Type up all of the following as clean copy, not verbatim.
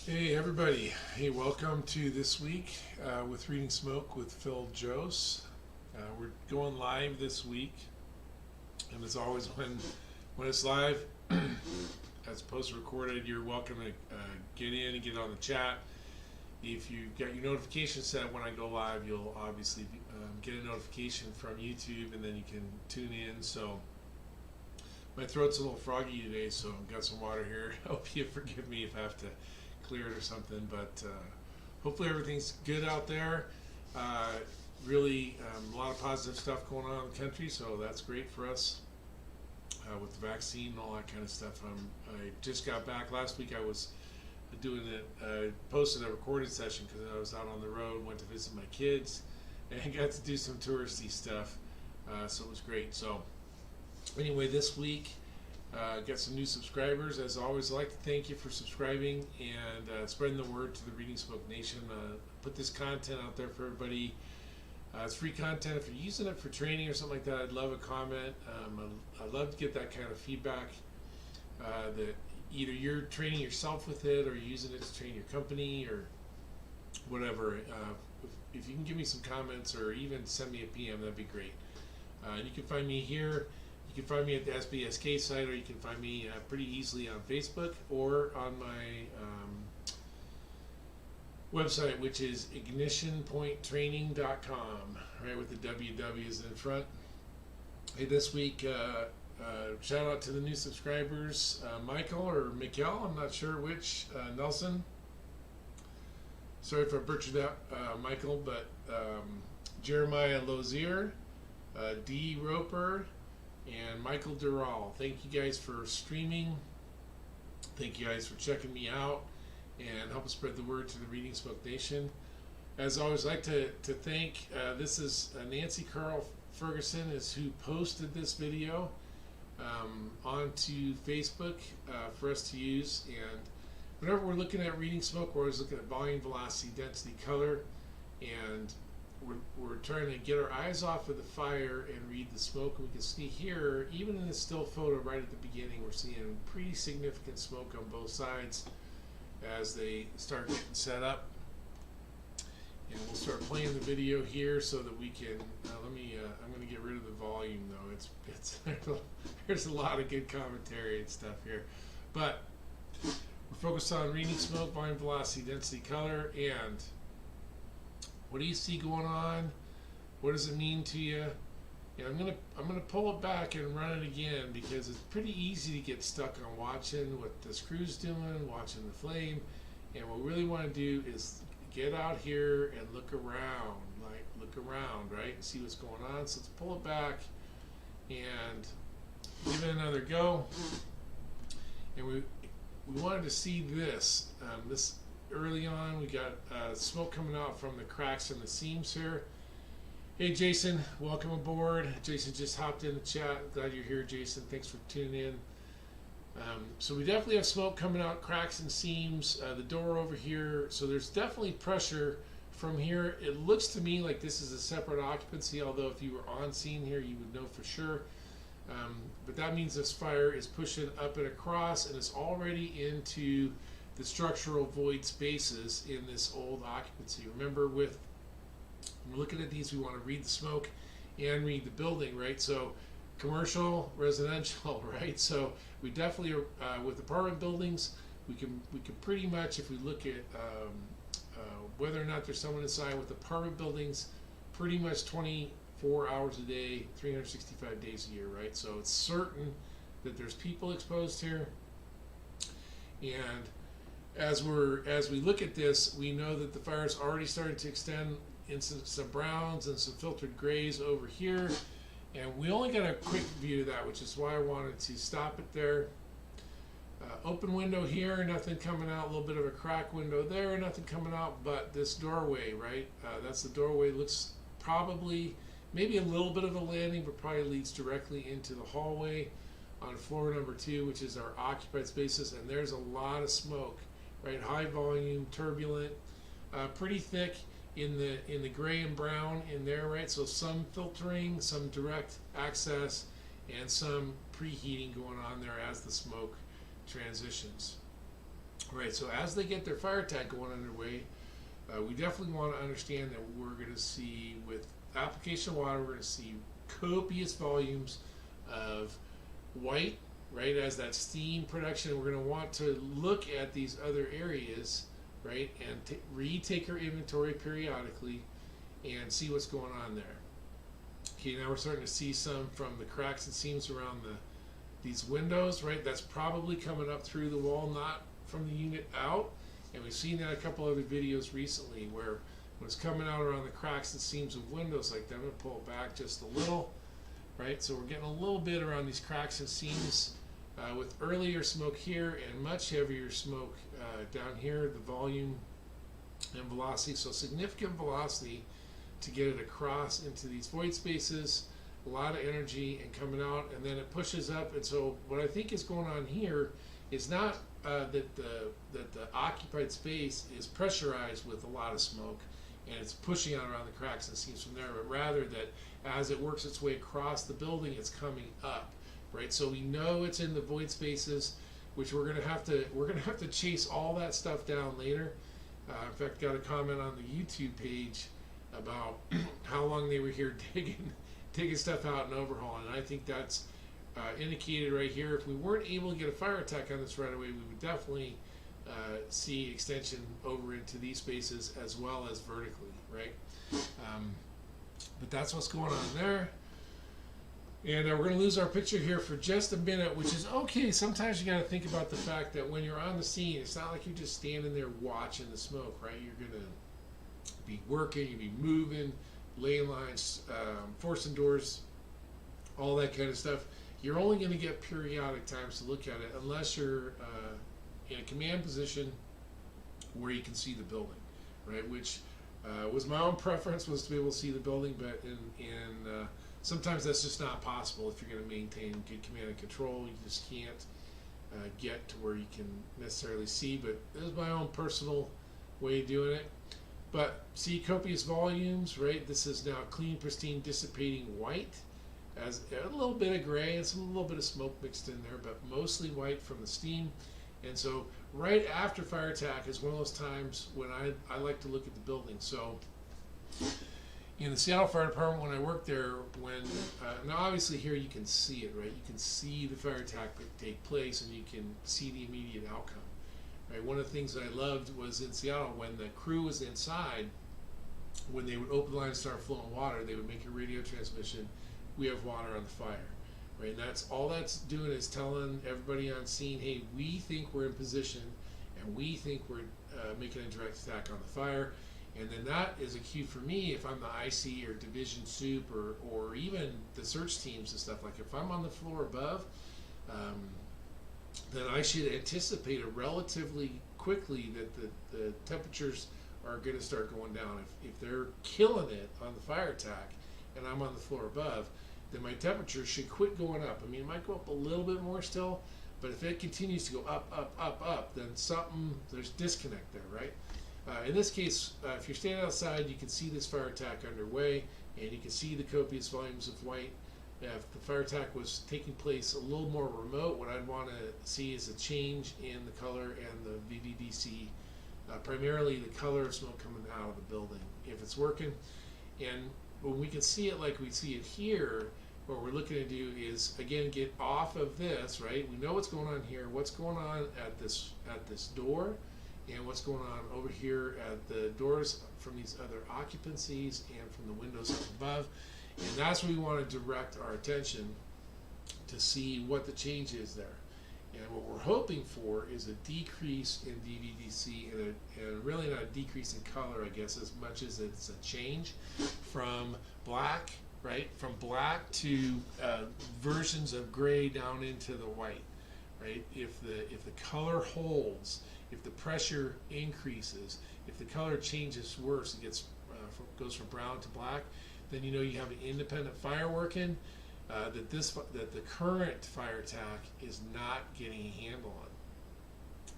Hey everybody, hey, welcome to this week with Reading Smoke with Phil Jose. We're going live this week, and as always, when it's live, as opposed to recorded, you're welcome to get in and get on the chat. If you got your notifications set when I go live, you'll obviously get a notification from YouTube, and then you can tune in. So my throat's a little froggy today, so I've got some water here. I hope you forgive me if I have to clear it or something, but hopefully everything's good out there. Really a lot of positive stuff going on in the country, so that's great for us with the vaccine and all that kind of stuff. I just got back last week. I was doing it, posted a recorded session because I was out on the road, went to visit my kids, and got to do some touristy stuff, so it was great. So anyway, this week got some new subscribers. As always, I'd like to thank you for subscribing and spreading the word to the Reading Smoke Nation. Put this content out there for everybody. It's free content. If you're using it for training or something like that, I'd love a comment. I'd love to get that kind of feedback, that either you're training yourself with it or using it to train your company or whatever. If you can give me some comments or even send me a PM, that'd be great. You can find me here. You can find me at the SBSK site, or you can find me pretty easily on Facebook or on my website, which is ignitionpointtraining.com, right, with the WW's in front. Hey, this week, shout out to the new subscribers, Michael or Mikkel, I'm not sure which, Nelson. Sorry if I butchered that, Michael, but Jeremiah Lozier, D. Roper, and Michael Dural. Thank you guys for streaming. Thank you guys for checking me out and helping spread the word to the Reading Smoke Nation. As always, I'd like to thank, this is Nancy Carl Ferguson is who posted this video onto Facebook for us to use. And whenever we're looking at Reading Smoke, we're always looking at volume, velocity, density, color, and we're trying to get our eyes off of the fire and read the smoke. And we can see here, even in the still photo right at the beginning, we're seeing pretty significant smoke on both sides as they start getting set up. And we'll start playing the video here so that we can, I'm going to get rid of the volume though. It's there's a lot of good commentary and stuff here. But we're focused on reading smoke, volume, velocity, density, color, and what do you see going on? What does it mean to you? And I'm gonna pull it back and run it again because it's pretty easy to get stuck on watching what the screw's doing, watching the flame. And what we really want to do is get out here and look around, right? And see what's going on. So let's pull it back and give it another go. And we wanted to see this. This early on, we got smoke coming out from the cracks in the seams here. Hey Jason, welcome aboard. Jason just hopped in the chat. Glad you're here, Jason. Thanks for tuning in. So we definitely have smoke coming out, cracks and seams, the door over here. So there's definitely pressure from here. It looks to me like this is a separate occupancy, although if you were on scene here, you would know for sure. But that means this fire is pushing up and across, and it's already into the structural void spaces in this old occupancy. Remember, when we're looking at these, we want to read the smoke and read the building, right? So commercial, residential, right? So we definitely are, with apartment buildings, we can pretty much, if we look at whether or not there's someone inside with apartment buildings, pretty much 24 hours a day, 365 days a year, right? So it's certain that there's people exposed here. And as we look at this, we know that the fire is already starting to extend into some browns and some filtered grays over here. And we only got a quick view of that, which is why I wanted to stop it there. Open window here, nothing coming out. A little bit of a crack window there, nothing coming out. But this doorway, right? That's the doorway. Looks probably, maybe a little bit of a landing, but probably leads directly into the hallway on floor number 2, which is our occupied spaces. And there's a lot of smoke, right? High volume, turbulent, pretty thick in the gray and brown in there, right? So some filtering, some direct access, and some preheating going on there as the smoke transitions. Right, so as they get their fire attack going underway, we definitely want to understand that we're going to see, with application of water, we're going to see copious volumes of white, right, as that steam production. We're going to want to look at these other areas, right, and retake our inventory periodically and see what's going on there. Okay, now we're starting to see some from the cracks and seams around these windows, right? That's probably coming up through the wall, not from the unit out. And we've seen that in a couple other videos recently where when it's coming out around the cracks and seams of windows like that. I'm going to pull it back just a little, right? So we're getting a little bit around these cracks and seams with earlier smoke here and much heavier smoke down here, the volume and velocity. So significant velocity to get it across into these void spaces, a lot of energy and coming out, and then it pushes up. And so what I think is going on here is not that the occupied space is pressurized with a lot of smoke and it's pushing out around the cracks and seams from there, but rather that as it works its way across the building, it's coming up, right? So we know it's in the void spaces, which we're gonna have to chase all that stuff down later. In fact, got a comment on the YouTube page about how long they were here digging stuff out in Overhaul, and I think that's indicated right here. If we weren't able to get a fire attack on this right away, we would definitely see extension over into these spaces as well as vertically, right? But that's what's going on there. And we're going to lose our picture here for just a minute, which is okay. Sometimes you got to think about the fact that when you're on the scene, it's not like you're just standing there watching the smoke, right? You're going to be working, you'll be moving, laying lines, forcing doors, all that kind of stuff. You're only going to get periodic times to look at it unless you're in a command position where you can see the building, right? Which was my own preference, was to be able to see the building, but sometimes that's just not possible if you're going to maintain good command and control. You just can't get to where you can necessarily see, but this is my own personal way of doing it. But see copious volumes, right? This is now clean, pristine, dissipating white. As a little bit of gray and a little bit of smoke mixed in there, but mostly white from the steam. And so right after fire attack is one of those times when I like to look at the building. So in the Seattle Fire Department, when I worked there, now obviously here you can see it, right? You can see the fire attack take place and you can see the immediate outcome. Right? One of the things that I loved was in Seattle, when the crew was inside, when they would open the line and start flowing water, they would make a radio transmission, "We have water on the fire," right? And that's all that's doing is telling everybody on scene, hey, we think we're in position and we think we're making a direct attack on the fire. And then that is a cue for me, if I'm the IC or division soup or even the search teams and stuff, like if I'm on the floor above, then I should anticipate relatively quickly that the temperatures are going to start going down. If they're killing it on the fire attack and I'm on the floor above, then my temperature should quit going up. I mean, it might go up a little bit more still, but if it continues to go up, then there's disconnect there, right? In this case, if you're standing outside, you can see this fire attack underway, and you can see the copious volumes of white. If the fire attack was taking place a little more remote, what I'd want to see is a change in the color and the VVDC, primarily the color of smoke coming out of the building, if it's working. And when we can see it like we see it here, what we're looking to do is, again, get off of this, right? We know what's going on here, what's going on at this door, and what's going on over here at the doors from these other occupancies and from the windows up above. And that's where we want to direct our attention to see what the change is there. And what we're hoping for is a decrease in DVDC and really not a decrease in color, I guess, as much as it's a change from black, right? From black to versions of gray down into the white, right? If the color holds, if the pressure increases, if the color changes worse, it goes from brown to black, then you know you have an independent fire working, that the current fire attack is not getting a handle on.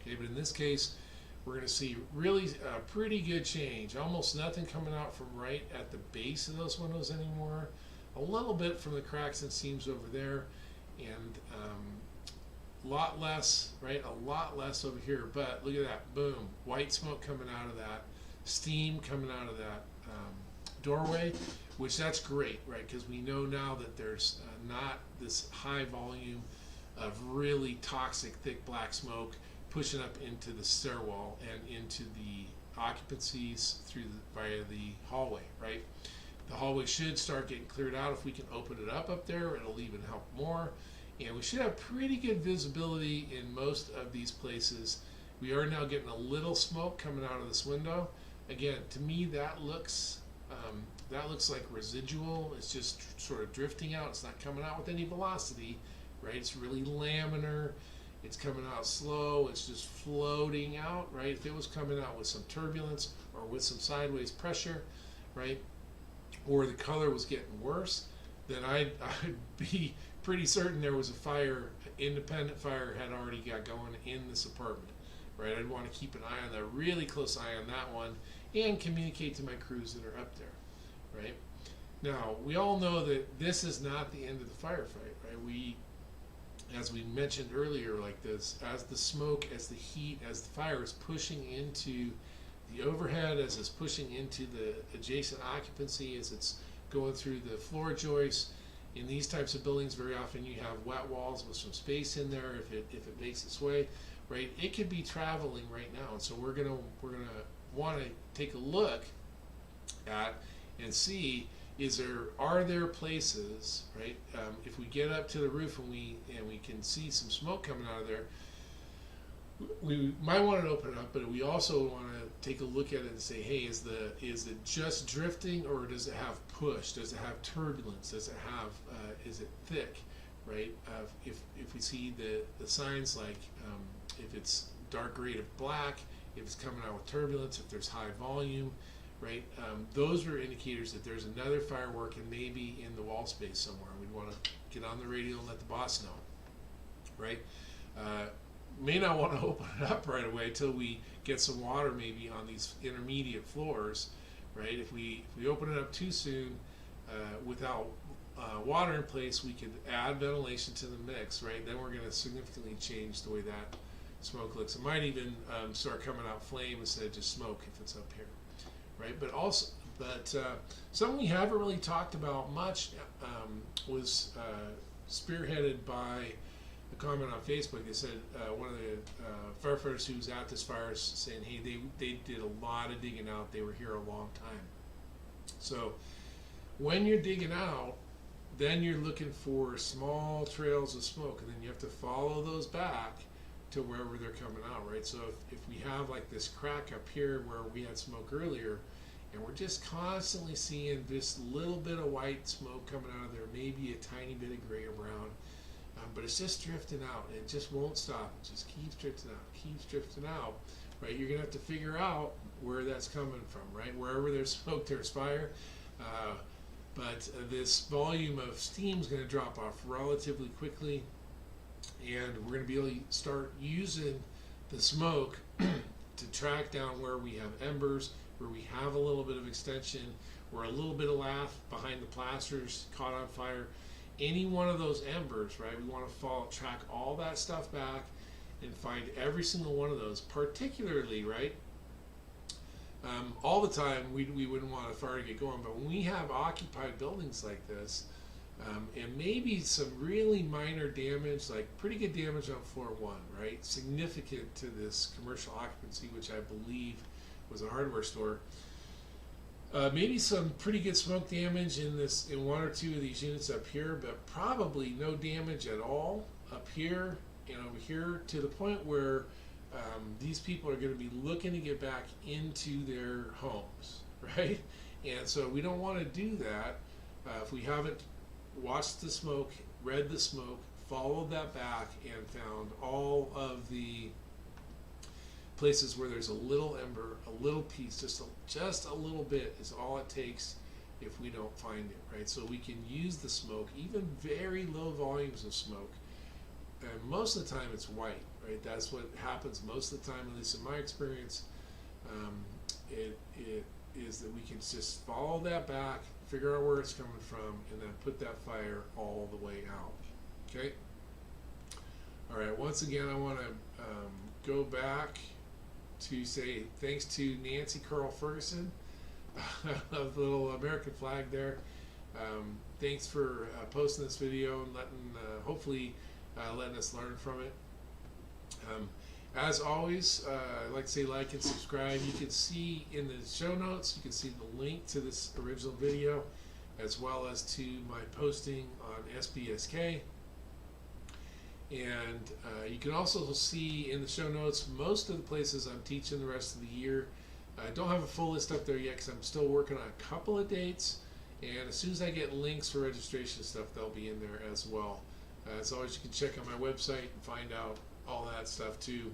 Okay, but in this case, we're going to see really a pretty good change. Almost nothing coming out from right at the base of those windows anymore. A little bit from the cracks and seams over there, and lot less, right? A lot less over here. But look at that, boom, white smoke coming out of that, steam coming out of that doorway, which that's great, right? Because we know now that there's not this high volume of really toxic, thick black smoke pushing up into the stairwell and into the occupancies via the hallway, right? The hallway should start getting cleared out. If we can open it up there, it'll even help more. And we should have pretty good visibility in most of these places. We are now getting a little smoke coming out of this window. Again, to me, that looks like residual. It's just sort of drifting out. It's not coming out with any velocity, right? It's really laminar. It's coming out slow. It's just floating out, right? If it was coming out with some turbulence or with some sideways pressure, right, or the color was getting worse, then I'd be pretty certain there was a fire, independent fire had already got going in this apartment, right? I'd want to keep an eye on that, really close eye on that one, and communicate to my crews that are up there, right? Now, we all know that this is not the end of the firefight, right? As we mentioned earlier, like this, as the smoke, as the heat, as the fire is pushing into the overhead, as it's pushing into the adjacent occupancy, as it's going through the floor joists, in these types of buildings, very often you have wet walls with some space in there. If it makes its way, right, it could be traveling right now. And so we're gonna want to take a look at and see, are there places, right? If we get up to the roof and we can see some smoke coming out of there, we might want to open it up, but we also want to take a look at it and say, hey, is it just drifting, or does it have push? Does it have turbulence? Does it have is it thick, right? If we see the signs like if it's dark gray to black, if it's coming out with turbulence, if there's high volume, right? Those are indicators that there's another firework and maybe in the wall space somewhere. We'd want to get on the radio and let the boss know, right? May not want to open it up right away till we get some water maybe on these intermediate floors, right? If we open it up too soon without water in place, we could add ventilation to the mix, right? Then we're going to significantly change the way that smoke looks. It might even start coming out flame instead of just smoke if it's up here, right? But something we haven't really talked about much was spearheaded by a comment on Facebook. They said one of the firefighters who was at this fire is saying, hey, they did a lot of digging out. They were here a long time. So when you're digging out, then you're looking for small trails of smoke, and then you have to follow those back to wherever they're coming out, right? So if we have like this crack up here where we had smoke earlier, and we're just constantly seeing this little bit of white smoke coming out of there, maybe a tiny bit of gray or brown, but it's just drifting out, and it just won't stop. It just keeps drifting out, right? You're gonna have to figure out where that's coming from, right? Wherever there's smoke, there's fire. But this volume of steam is gonna drop off relatively quickly, and we're gonna be able to start using the smoke to track down where we have embers, where we have a little bit of extension, where a little bit of lath behind the plasters caught on fire. Any one of those embers, right? We want to track all that stuff back and find every single one of those, particularly, right? All the time, we wouldn't want a fire to get going, but when we have occupied buildings like this, and maybe some really minor damage, like pretty good damage on floor 1, right? Significant to this commercial occupancy, which I believe was a hardware store. Maybe some pretty good smoke damage in one or two of these units up here, but probably no damage at all up here and over here, to the point where these people are going to be looking to get back into their homes, right? And so we don't want to do that if we haven't watched the smoke, read the smoke, followed that back, and found all of the places where there's a little ember, a little piece, just a little bit is all it takes if we don't find it, right? So we can use the smoke, even very low volumes of smoke, and most of the time it's white, right? That's what happens most of the time, at least in my experience. It is that we can just follow that back, figure out where it's coming from, and then put that fire all the way out, okay? All right, once again, I want to go back to say thanks to Nancy Carl Ferguson of the little American flag there. Thanks for posting this video and hopefully letting us learn from it. As always, I'd like to say like and subscribe. You can see in the show notes, you can see the link to this original video as well as to my posting on SBSK. And you can also see in the show notes most of the places I'm teaching the rest of the year. I don't have a full list up there yet because I'm still working on a couple of dates. And as soon as I get links for registration stuff, they'll be in there as well. As always, you can check on my website and find out all that stuff too.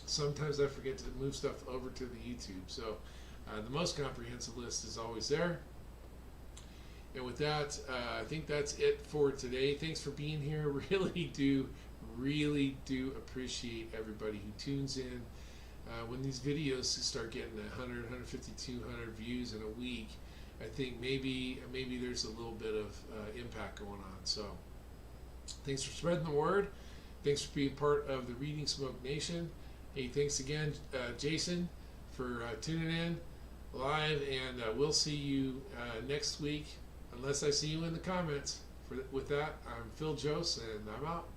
Sometimes I forget to move stuff over to the YouTube. So the most comprehensive list is always there. And with that, I think that's it for today. Thanks for being here. Really do appreciate everybody who tunes in. When these videos start getting 100, 150, 200 views in a week, I think maybe there's a little bit of impact going on. So thanks for spreading the word. Thanks for being part of the Reading Smoke Nation. Hey, thanks again, Jason, for tuning in live, and we'll see you next week. Unless I see you in the comments. With that, I'm Phil Jose, and I'm out.